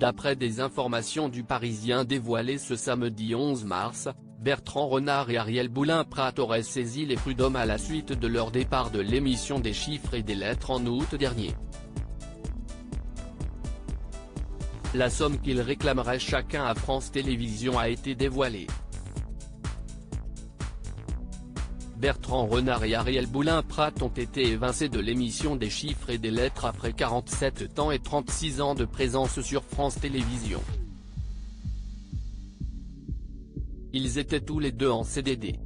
D'après des informations du Parisien dévoilées ce samedi 11 mars, Bertrand Renard et Ariel Boulin-Prat auraient saisi les prud'hommes à la suite de leur départ de l'émission des chiffres et des lettres en août dernier. La somme qu'ils réclameraient chacun à France Télévisions a été dévoilée. Bertrand Renard et Ariel Boulin-Prat ont été évincés de l'émission des chiffres et des lettres après 47 ans et 36 ans de présence sur France Télévisions. Ils étaient tous les deux en CDD.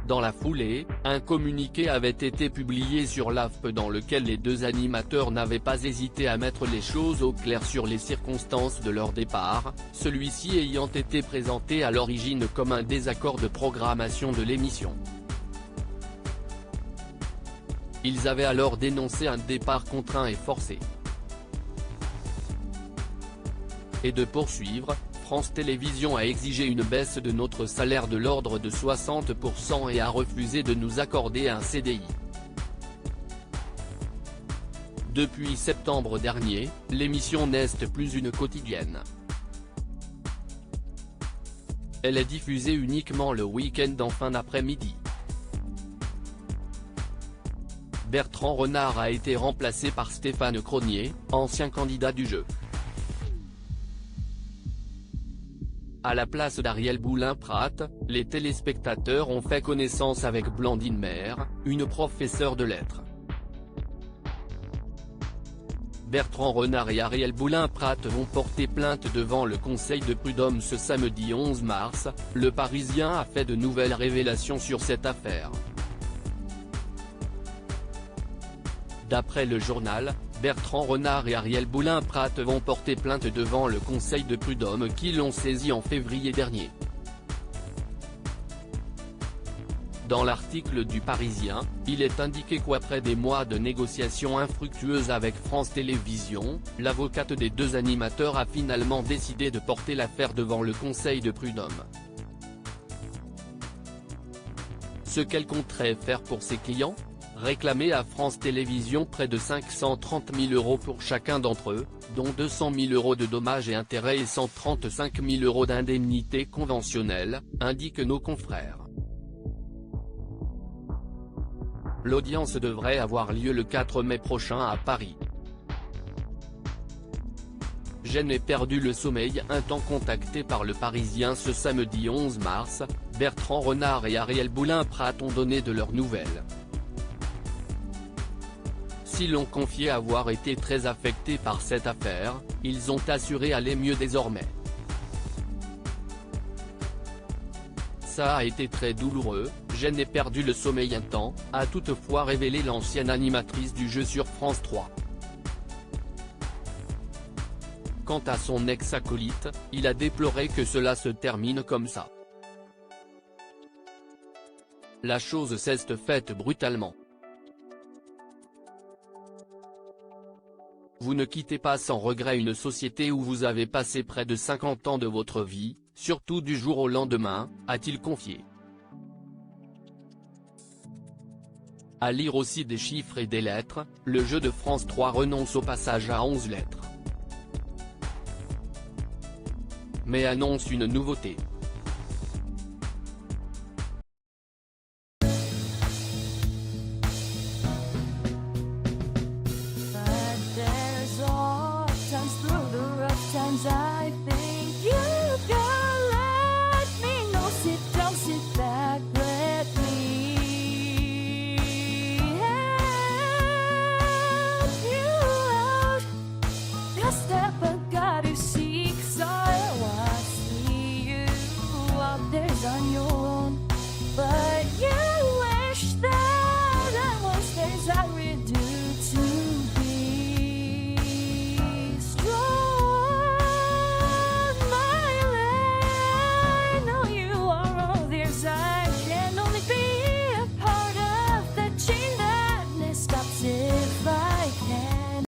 Dans la foulée, un communiqué avait été publié sur l'AFP dans lequel les deux animateurs n'avaient pas hésité à mettre les choses au clair sur les circonstances de leur départ, celui-ci ayant été présenté à l'origine comme un désaccord de programmation de l'émission. Ils avaient alors dénoncé un départ contraint et forcé. Et de poursuivre, France Télévisions a exigé une baisse de notre salaire de l'ordre de 60% et a refusé de nous accorder un CDI. Depuis septembre dernier, l'émission n'est plus une quotidienne. Elle est diffusée uniquement le week-end en fin d'après-midi. Bertrand Renard a été remplacé par Stéphane Cronier, ancien candidat du jeu. À la place d'Ariel Boulin-Prat, les téléspectateurs ont fait connaissance avec Blandine Maire, une professeure de lettres. Bertrand Renard et Ariel Boulin-Prat vont porter plainte devant le Conseil de prud'hommes ce samedi 11 mars, le Parisien a fait de nouvelles révélations sur cette affaire. D'après le journal, Bertrand Renard et Ariel Boulin-Prat vont porter plainte devant le Conseil de prud'hommes qui l'ont saisi en février dernier. Dans l'article du Parisien, il est indiqué qu'après des mois de négociations infructueuses avec France Télévisions, l'avocate des deux animateurs a finalement décidé de porter l'affaire devant le Conseil de prud'hommes. Ce qu'elle compterait faire pour ses clients ? Réclamer à France Télévisions près de 530 000 € pour chacun d'entre eux, dont 200 000 € de dommages et intérêts et 135 000 € d'indemnités conventionnelles, indiquent nos confrères. L'audience devrait avoir lieu le 4 mai prochain à Paris. Je n'ai perdu le sommeil un temps contacté par le Parisien ce samedi 11 mars, Bertrand Renard et Ariel Boulin-Prat ont donné de leurs nouvelles. S'ils l'ont confié avoir été très affectés par cette affaire, ils ont assuré aller mieux désormais. Ça a été très douloureux, je n'ai perdu le sommeil un temps, a toutefois révélé l'ancienne animatrice du jeu sur France 3. Quant à son ex-acolyte, il a déploré que cela se termine comme ça. La chose s'est faite brutalement. Vous ne quittez pas sans regret une société où vous avez passé près de 50 ans de votre vie, surtout du jour au lendemain, a-t-il confié. À lire aussi des chiffres et des lettres, le jeu de France 3 renonce au passage à 11 lettres. Mais annonce une nouveauté.